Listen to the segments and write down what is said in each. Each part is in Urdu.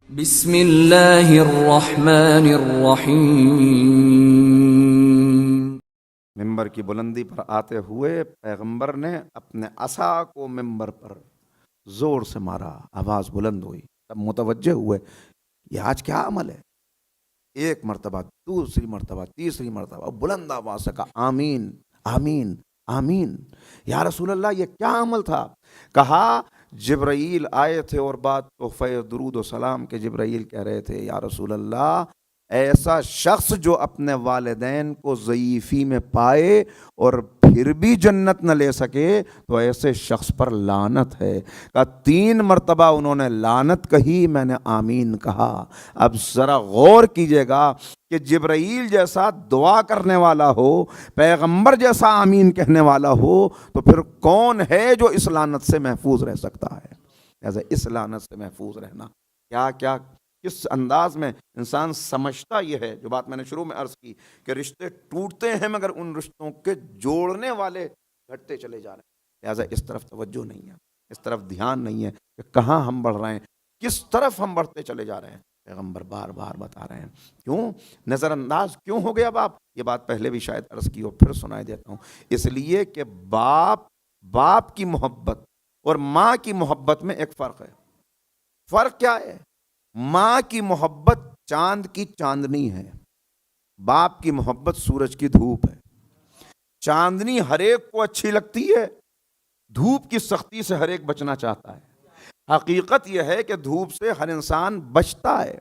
بسم اللہ الرحمن الرحیم۔ ممبر کی بلندی پر آتے ہوئے پیغمبر نے اپنے عصا کو ممبر پر زور سے مارا، آواز بلند ہوئی، تب متوجہ ہوئے یہ آج کیا عمل ہے۔ ایک مرتبہ، دوسری مرتبہ، تیسری مرتبہ بلند آواز سے کہا آمین آمین آمین۔ یا رسول اللہ یہ کیا عمل تھا؟ کہا جبرائیل آئے تھے اور بات تحفہ درود و سلام کے جبرائیل کہہ رہے تھے یا رسول اللہ ایسا شخص جو اپنے والدین کو ضعیفی میں پائے اور پھر بھی جنت نہ لے سکے تو ایسے شخص پر لعنت ہے۔ کہ 3 مرتبہ انہوں نے لعنت کہی، میں نے آمین کہا۔ اب ذرا غور کیجئے گا کہ جبرائیل جیسا دعا کرنے والا ہو، پیغمبر جیسا آمین کہنے والا ہو، تو پھر کون ہے جو اس لعنت سے محفوظ رہ سکتا ہے؟ لہذا اس لعنت سے محفوظ رہنا کیا کس انداز میں انسان سمجھتا یہ ہے، جو بات میں نے شروع میں عرض کی کہ رشتے ٹوٹتے ہیں مگر ان رشتوں کے جوڑنے والے گھٹتے چلے جا رہے ہیں۔ لہذا اس طرف توجہ نہیں ہے، اس طرف دھیان نہیں ہے کہ کہاں ہم بڑھ رہے ہیں، کس طرف ہم بڑھتے چلے جا رہے ہیں۔ پیغمبر بار بار بتا رہے ہیں کیوں نظر انداز کیوں ہو گیا باپ؟ یہ بات پہلے بھی شاید عرض کی ہو، پھر سنائی دیتا ہوں۔ اس لیے کہ باپ کی محبت اور ماں کی محبت میں ایک فرق ہے۔ فرق کیا ہے؟ ماں کی محبت چاند کی چاندنی ہے، باپ کی محبت سورج کی دھوپ ہے۔ چاندنی ہر ایک کو اچھی لگتی ہے، دھوپ کی سختی سے ہر ایک بچنا چاہتا ہے۔ حقیقت یہ ہے کہ دھوپ سے ہر انسان بچتا ہے،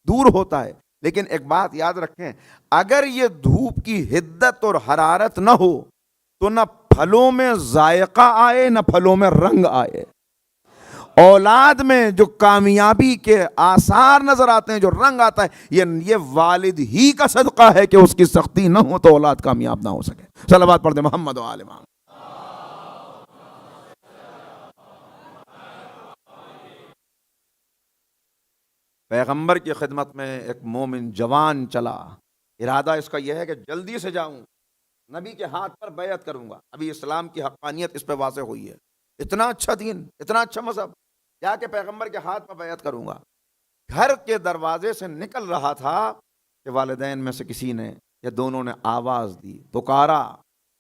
دور ہوتا ہے، لیکن ایک بات یاد رکھیں، اگر یہ دھوپ کی حدت اور حرارت نہ ہو تو نہ پھلوں میں ذائقہ آئے نہ پھلوں میں رنگ آئے۔ اولاد میں جو کامیابی کے آثار نظر آتے ہیں، جو رنگ آتا ہے، یہ والد ہی کا صدقہ ہے کہ اس کی سختی نہ ہو تو اولاد کامیاب نہ ہو سکے۔ صلوات پڑھ دیں محمد و آل محمد۔ پیغمبر کی خدمت میں ایک مومن جوان چلا، ارادہ اس کا یہ ہے کہ جلدی سے جاؤں، نبی کے ہاتھ پر بیعت کروں گا۔ ابھی اسلام کی حقانیت اس پہ واضح ہوئی ہے، اتنا اچھا دین، اتنا اچھا مذہب، جا کے پیغمبر کے ہاتھ پر بیعت کروں گا۔ گھر کے دروازے سے نکل رہا تھا کہ والدین میں سے کسی نے یا دونوں نے آواز دی، پکارا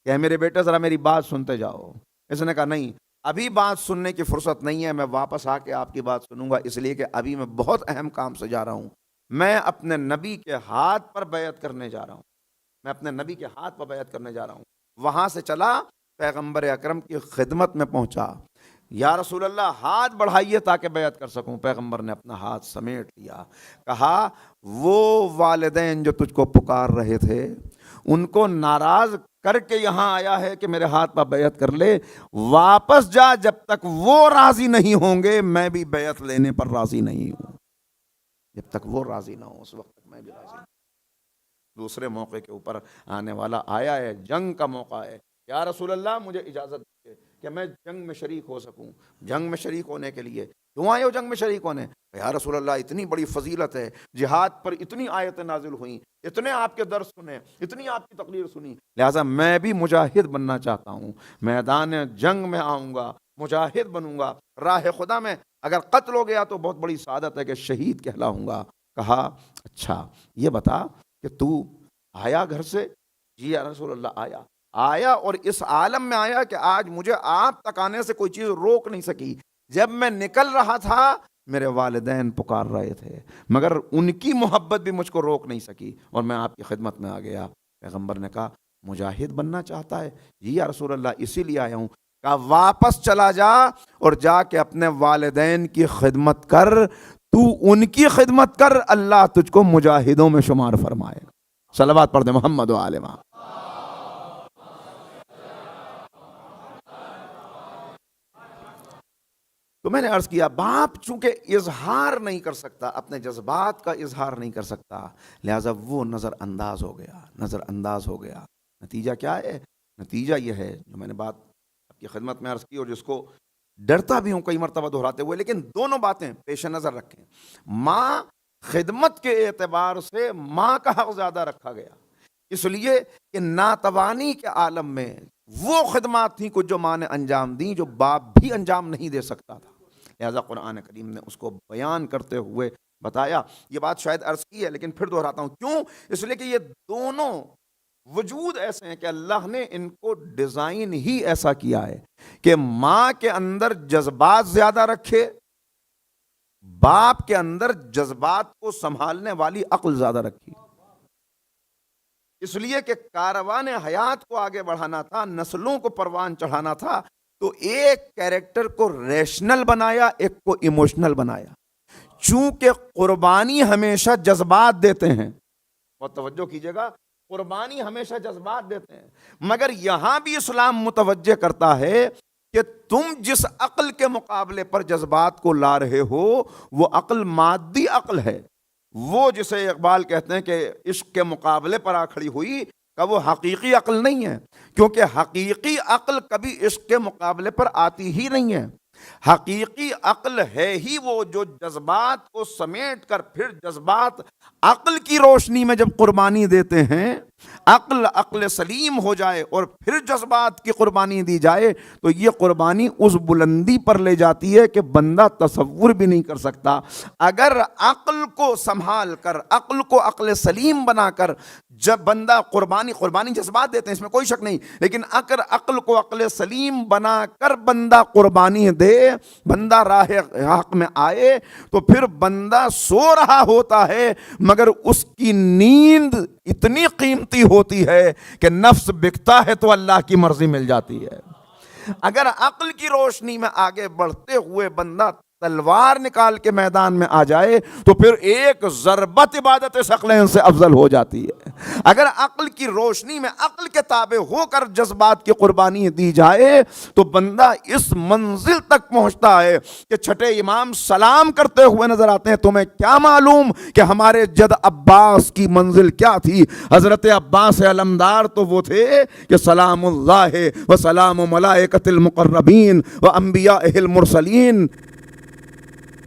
کہ میرے بیٹے ذرا میری بات سنتے جاؤ۔ اس نے کہا نہیں، ابھی بات سننے کی فرصت نہیں ہے، میں واپس آ کے آپ کی بات سنوں گا، اس لیے کہ ابھی میں بہت اہم کام سے جا رہا ہوں، میں اپنے نبی کے ہاتھ پر بیعت کرنے جا رہا ہوں، میں اپنے نبی کے ہاتھ پر بیعت کرنے جا رہا ہوں۔ وہاں سے چلا، پیغمبر اکرم کی خدمت میں پہنچا۔ یا رسول اللہ ہاتھ بڑھائیے تاکہ بیعت کر سکوں۔ پیغمبر نے اپنا ہاتھ سمیٹ لیا، کہا وہ والدین جو تجھ کو پکار رہے تھے ان کو ناراض کر کے یہاں آیا ہے کہ میرے ہاتھ پر بیعت کر لے، واپس جا، جب تک وہ راضی نہیں ہوں گے میں بھی بیعت لینے پر راضی نہیں ہوں۔ جب تک وہ راضی نہ ہو اس وقت تک میں بھی راضی نہیں۔ دوسرے موقع کے اوپر آنے والا آیا ہے، جنگ کا موقع ہے۔ یا رسول اللہ مجھے اجازت دے کہ میں جنگ میں شریک ہو سکوں۔ جنگ میں شریک ہونے کے لیے کیوں آئے ہو؟ جنگ میں شریک ہونے؟ یا رسول اللہ اتنی بڑی فضیلت ہے، جہاد پر اتنی آیتیں نازل ہوئیں، اتنے آپ کے درس سنے، اتنی آپ کی تقریر سنی، لہٰذا میں بھی مجاہد بننا چاہتا ہوں، میدان جنگ میں آؤں گا، مجاہد بنوں گا راہ خدا میں۔ اگر قتل ہو گیا تو بہت بڑی سعادت ہے کہ شہید کہلاؤں گا۔ کہا اچھا یہ بتا کہ تو آیا گھر سے؟ جی یا رسول اللہ آیا اور اس عالم میں آیا کہ آج مجھے آپ تک آنے سے کوئی چیز روک نہیں سکی۔ جب میں نکل رہا تھا میرے والدین پکار رہے تھے مگر ان کی محبت بھی مجھ کو روک نہیں سکی اور میں آپ کی خدمت میں آ گیا۔ پیغمبر نے کہا مجاہد بننا چاہتا ہے؟ جی یا رسول اللہ اسی لیے آیا ہوں۔ کہا واپس چلا جا اور جا کے اپنے والدین کی خدمت کر، تو ان کی خدمت کر، اللہ تجھ کو مجاہدوں میں شمار فرمائے۔ صلوات پڑھ دیں محمد و آل محمد۔ تو میں نے عرض کیا باپ چونکہ اظہار نہیں کر سکتا، اپنے جذبات کا اظہار نہیں کر سکتا، لہٰذا وہ نظر انداز ہو گیا۔ نتیجہ کیا ہے؟ نتیجہ یہ ہے جو میں نے بات آپ کی خدمت میں عرض کی اور جس کو ڈرتا بھی ہوں کئی مرتبہ دہراتے ہوئے، لیکن دونوں باتیں پیش نظر رکھیں۔ ماں خدمت کے اعتبار سے ماں کا حق زیادہ رکھا گیا، اس لیے کہ ناتوانی کے عالم میں وہ خدمات تھیں کچھ جو ماں نے انجام دیں جو باپ بھی انجام نہیں دے سکتا تھا۔ لہذا قرآن کریم نے اس کو بیان کرتے ہوئے بتایا. یہ بات شاید عرض کی ہے لیکن پھر دہراتا ہوں. کیوں؟ اس لیے کہ یہ دونوں وجود ایسے ہیں کہ اللہ نے ان کو ڈیزائن ہی ایسا کیا ہے کہ ماں کے اندر جذبات زیادہ رکھے، باپ کے اندر جذبات کو سنبھالنے والی عقل زیادہ رکھی. اس لیے کہ کاروان حیات کو آگے بڑھانا تھا، نسلوں کو پروان چڑھانا تھا، تو ایک کیریکٹر کو ریشنل بنایا، ایک کو ایموشنل بنایا. چونکہ قربانی ہمیشہ جذبات دیتے ہیں، اور توجہ کیجئے گا، قربانی ہمیشہ جذبات دیتے ہیں، مگر یہاں بھی اسلام متوجہ کرتا ہے کہ تم جس عقل کے مقابلے پر جذبات کو لا رہے ہو وہ عقل مادی عقل ہے، وہ جسے اقبال کہتے ہیں کہ عشق کے مقابلے پر آ کھڑی ہوئی، کا وہ حقیقی عقل نہیں ہے، کیونکہ حقیقی عقل کبھی عشق کے مقابلے پر آتی ہی نہیں ہے. حقیقی عقل ہے ہی وہ جو جذبات کو سمیٹ کر پھر جذبات عقل کی روشنی میں جب قربانی دیتے ہیں، عقل سلیم ہو جائے اور پھر جذبات کی قربانی دی جائے تو یہ قربانی اس بلندی پر لے جاتی ہے کہ بندہ تصور بھی نہیں کر سکتا. اگر عقل کو سنبھال کر، عقل کو عقل سلیم بنا کر جب بندہ قربانی جذبات دیتے ہیں، اس میں کوئی شک نہیں، لیکن اگر عقل کو عقل سلیم بنا کر بندہ قربانی دے، بندہ راہ حق میں آئے، تو پھر بندہ سو رہا ہوتا ہے مگر اس کی نیند اتنی قیمتی ہوتی ہے کہ نفس بکتا ہے تو اللہ کی مرضی مل جاتی ہے. اگر عقل کی روشنی میں آگے بڑھتے ہوئے بندہ تلوار نکال کے میدان میں آ جائے تو پھر ایک ضربت عبادت ثقلین سے افضل ہو جاتی ہے. اگر عقل کی روشنی میں عقل کے تابع ہو کر جذبات کی قربانی دی جائے تو بندہ اس منزل تک پہنچتا ہے کہ چھٹے امام سلام کرتے ہوئے نظر آتے ہیں. تمہیں کیا معلوم کہ ہمارے جد عباس کی منزل کیا تھی؟ حضرت عباس علمدار تو وہ تھے کہ سلام اللہ و سلام ملائکۃ المقربین و انبیاء المرسلین،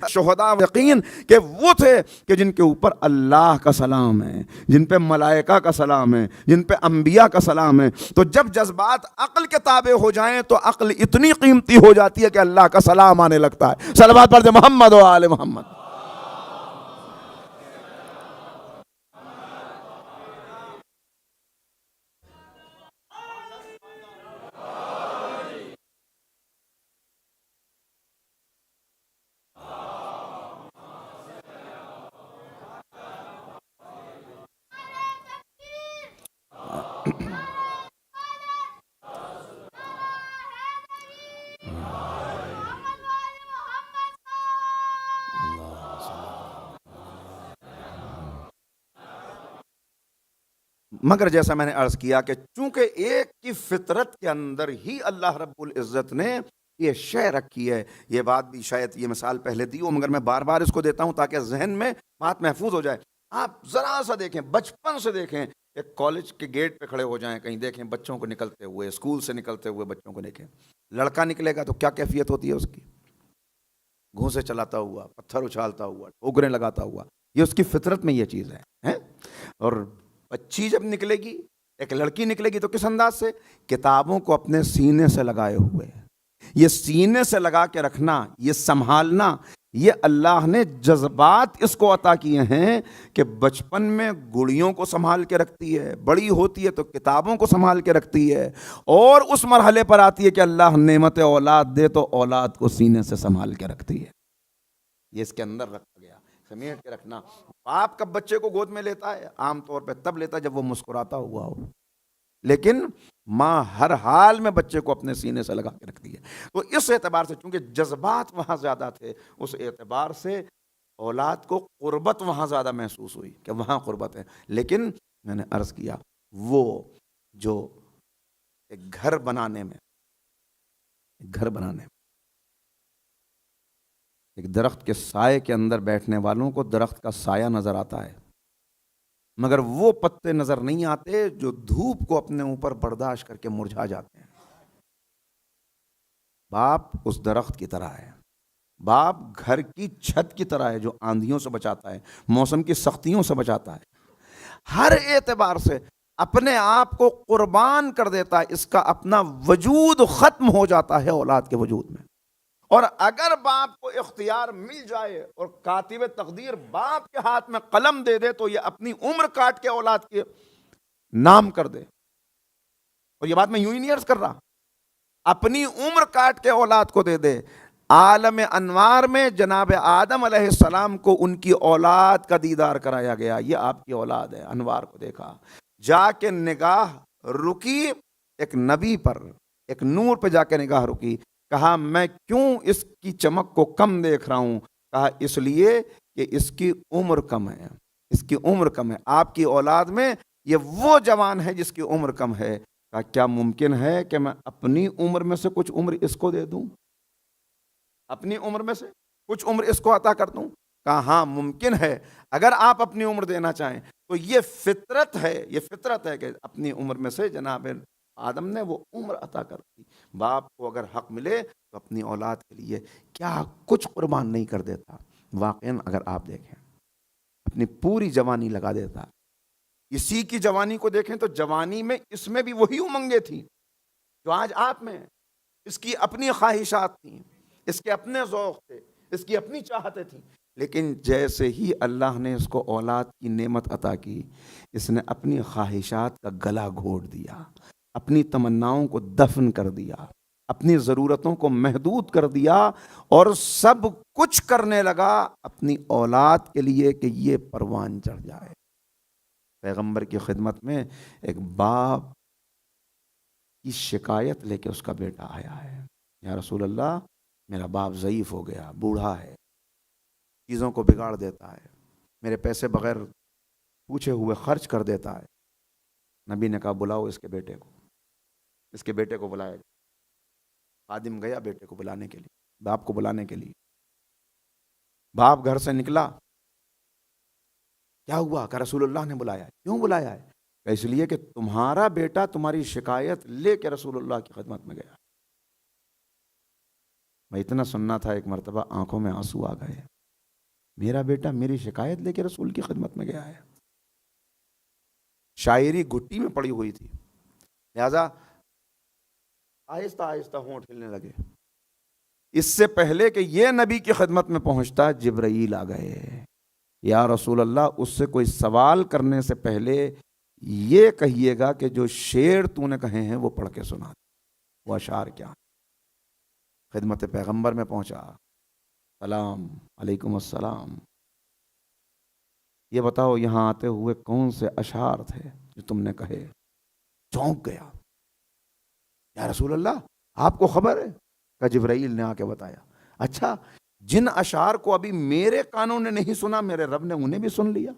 شہداء یقین، کہ وہ تھے کہ جن کے اوپر اللہ کا سلام ہے، جن پہ ملائکہ کا سلام ہے، جن پہ انبیاء کا سلام ہے. تو جب جذبات عقل کے تابع ہو جائیں تو عقل اتنی قیمتی ہو جاتی ہے کہ اللہ کا سلام آنے لگتا ہے. صلوات پڑھتے محمد و آل محمد. مگر جیسا میں نے عرض کیا کہ چونکہ ایک کی فطرت کے اندر ہی اللہ رب العزت نے یہ شے رکھی ہے. یہ بات بھی شاید یہ مثال پہلے دی ہو مگر میں بار بار اس کو دیتا ہوں تاکہ ذہن میں بات محفوظ ہو جائے. آپ ذرا سا دیکھیں، بچپن سے دیکھیں، ایک کالج کے گیٹ پہ کھڑے ہو جائیں، کہیں دیکھیں بچوں کو نکلتے ہوئے، اسکول سے نکلتے ہوئے بچوں کو دیکھیں. لڑکا نکلے گا تو کیا کیفیت ہوتی ہے اس کی؟ گھونسے چلاتا ہوا، پتھر اچھالتا ہوا، ٹھوکریں لگاتا ہوا. یہ اس کی فطرت میں یہ چیز ہے. اور بچی جب نکلے گی، ایک لڑکی نکلے گی تو کس انداز سے؟ کتابوں کو اپنے سینے سے لگائے ہوئے. یہ سینے سے لگا کے رکھنا، یہ سنبھالنا، یہ اللہ نے جذبات اس کو عطا کیے ہیں کہ بچپن میں گڑیوں کو سنبھال کے رکھتی ہے، بڑی ہوتی ہے تو کتابوں کو سنبھال کے رکھتی ہے، اور اس مرحلے پر آتی ہے کہ اللہ نعمت اولاد دے تو اولاد کو سینے سے سنبھال کے رکھتی ہے. یہ اس کے اندر رکھا گیا، سمیٹ کے رکھنا. باپ کب بچے کو گود میں لیتا ہے؟ عام طور پہ تب لیتا ہے جب وہ مسکراتا ہوا ہو، لیکن ماں ہر حال میں بچے کو اپنے سینے سے لگا کے رکھتی ہے. تو اس اعتبار سے چونکہ جذبات وہاں زیادہ تھے، اس اعتبار سے اولاد کو قربت وہاں زیادہ محسوس ہوئی کہ وہاں قربت ہے. لیکن میں نے عرض کیا وہ جو ایک گھر بنانے میں ایک درخت کے سائے کے اندر بیٹھنے والوں کو درخت کا سایہ نظر آتا ہے مگر وہ پتے نظر نہیں آتے جو دھوپ کو اپنے اوپر برداشت کر کے مرجھا جاتے ہیں. باپ اس درخت کی طرح ہے، باپ گھر کی چھت کی طرح ہے جو آندھیوں سے بچاتا ہے، موسم کی سختیوں سے بچاتا ہے. ہر اعتبار سے اپنے آپ کو قربان کر دیتا ہے. اس کا اپنا وجود ختم ہو جاتا ہے اولاد کے وجود میں، اور اگر باپ کو اختیار مل جائے اور کاتب تقدیر باپ کے ہاتھ میں قلم دے دے تو یہ اپنی عمر کاٹ کے اولاد کے نام کر دے. اور یہ بات میں یوں ہی نہیں عرض کر رہا, اپنی عمر کاٹ کے اولاد کو دے دے. عالم انوار میں جناب آدم علیہ السلام کو ان کی اولاد کا دیدار کرایا گیا, یہ آپ کی اولاد ہے. انوار کو دیکھا, جا کے نگاہ رکی ایک نبی پر, ایک نور پہ جا کے نگاہ رکی. کہا میں کیوں اس کی چمک کو کم دیکھ رہا ہوں؟ کہا اس لیے کہ اس کی عمر کم ہے, اس کی عمر کم ہے. آپ کی اولاد میں یہ وہ جوان ہے جس کی عمر کم ہے. کہا کیا ممکن ہے کہ میں اپنی عمر میں سے کچھ عمر اس کو دے دوں, اپنی عمر میں سے کچھ عمر اس کو عطا کر دوں؟ کہا ہاں ممکن ہے, اگر آپ اپنی عمر دینا چاہیں تو یہ فطرت ہے, یہ فطرت ہے کہ اپنی عمر میں سے جناب آدم نے وہ عمر عطا کر دی. باپ کو اگر حق ملے تو اپنی اولاد کے لیے کیا کچھ قربان نہیں کر دیتا. واقعاً اگر آپ دیکھیں اپنی پوری جوانی لگا دیتا. اسی کی جوانی کو دیکھیں تو جوانی میں اس میں بھی وہی امنگیں تھیں جو آج آپ میں ہیں. اس کی اپنی خواہشات تھیں, اس کے اپنے ذوق تھے, اس کی اپنی چاہتیں تھیں. لیکن جیسے ہی اللہ نے اس کو اولاد کی نعمت عطا کی, اس نے اپنی خواہشات کا گلا گھونٹ دیا, اپنی تمناؤں کو دفن کر دیا, اپنی ضرورتوں کو محدود کر دیا اور سب کچھ کرنے لگا اپنی اولاد کے لیے کہ یہ پروان چڑھ جائے. پیغمبر کی خدمت میں ایک باپ کی شکایت لے کے اس کا بیٹا آیا ہے, یا رسول اللہ میرا باپ ضعیف ہو گیا, بوڑھا ہے, چیزوں کو بگاڑ دیتا ہے, میرے پیسے بغیر پوچھے ہوئے خرچ کر دیتا ہے. نبی نے کہا بلاؤ اس کے بیٹے کو. اس کے بیٹے کو بلایا گیا. خادم گیا بیٹے کو بلانے کے لیے, باپ کو بلانے کے لیے. باپ گھر سے نکلا, کیا ہوا؟ کہ رسول اللہ نے بلایا ہے. کیوں بلایا ہے؟ کہ اس لیے کہ تمہارا بیٹا تمہاری شکایت لے کے رسول اللہ کی خدمت میں گیا. میں اتنا سننا تھا, ایک مرتبہ آنکھوں میں آنسو آ گئے. میرا بیٹا میری شکایت لے کے رسول کی خدمت میں گیا ہے. شاعری گھٹی میں پڑی ہوئی تھی, لہذا آہستہ آہستہ ہونٹ ہلنے لگے. اس سے پہلے کہ یہ نبی کی خدمت میں پہنچتا جبرائیل آ گئے. یا رسول اللہ اس سے کوئی سوال کرنے سے پہلے یہ کہیے گا کہ جو شعر تو نے کہے ہیں وہ پڑھ کے سنا. وہ اشعار کیا؟ خدمت پیغمبر میں پہنچا, سلام علیکم السلام, یہ بتاؤ یہاں آتے ہوئے کون سے اشعار تھے جو تم نے کہے؟ چونک گیا. یا رسول اللہ آپ کو خبر ہے؟ کہ جبرائیل نے آ کے بتایا. اچھا, جن اشعار کو ابھی میرے کانوں نے نہیں سنا میرے رب نے انہیں بھی سن لیا.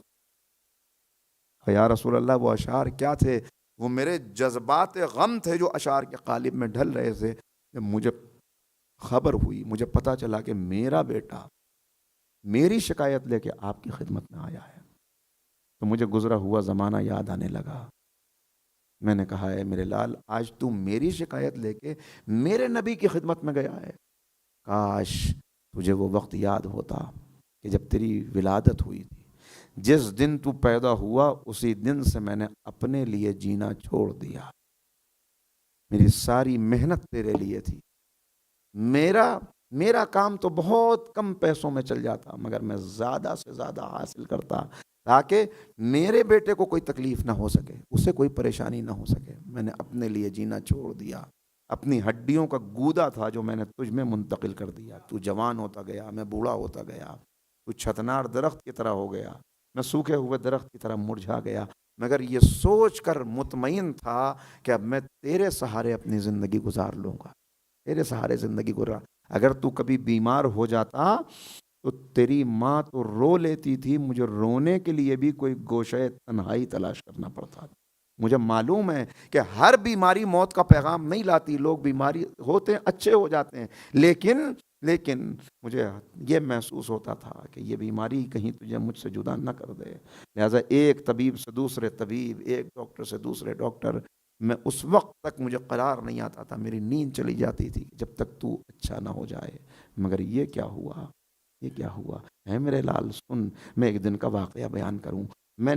یا رسول اللہ وہ اشعار کیا تھے؟ وہ میرے جذبات غم تھے جو اشعار کے قالب میں ڈھل رہے تھے. مجھے خبر ہوئی, مجھے پتا چلا کہ میرا بیٹا میری شکایت لے کے آپ کی خدمت میں آیا ہے, تو مجھے گزرا ہوا زمانہ یاد آنے لگا. میں نے کہا ہے میرے لال, آج تو میری شکایت لے کے میرے نبی کی خدمت میں گیا ہے. کاش تجھے وہ وقت یاد ہوتا کہ جب تیری ولادت ہوئی تھی. جس دن تو پیدا ہوا اسی دن سے میں نے اپنے لیے جینا چھوڑ دیا. میری ساری محنت تیرے لیے تھی. میرا کام تو بہت کم پیسوں میں چل جاتا, مگر میں زیادہ سے زیادہ حاصل کرتا تاکہ میرے بیٹے کو کوئی تکلیف نہ ہو سکے, اسے کوئی پریشانی نہ ہو سکے. میں نے اپنے لیے جینا چھوڑ دیا. اپنی ہڈیوں کا گودا تھا جو میں نے تجھ میں منتقل کر دیا. تو جوان ہوتا گیا, میں بوڑھا ہوتا گیا. تو چھتنار درخت کی طرح ہو گیا, میں سوکھے ہوئے درخت کی طرح مرجھا گیا. مگر یہ سوچ کر مطمئن تھا کہ اب میں تیرے سہارے اپنی زندگی گزار لوں گا, تیرے سہارے زندگی گزار. اگر تو کبھی بیمار ہو جاتا تو تیری ماں تو رو لیتی تھی, مجھے رونے کے لیے بھی کوئی گوشے تنہائی تلاش کرنا پڑتا تھا. مجھے معلوم ہے کہ ہر بیماری موت کا پیغام نہیں لاتی. لوگ بیماری ہوتے ہیں اچھے ہو جاتے ہیں, لیکن مجھے یہ محسوس ہوتا تھا کہ یہ بیماری کہیں تجھے مجھ سے جدا نہ کر دے. لہٰذا ایک طبیب سے دوسرے طبیب, ایک ڈاکٹر سے دوسرے ڈاکٹر, میں اس وقت تک مجھے قرار نہیں آتا تھا, میری نیند چلی جاتی تھی جب تک تو اچھا نہ ہو جائے. مگر یہ کیا ہوا, یہ کیا ہوا ہے میرے لال؟ سن, میں ایک دن کا واقعہ بیان کروں. میں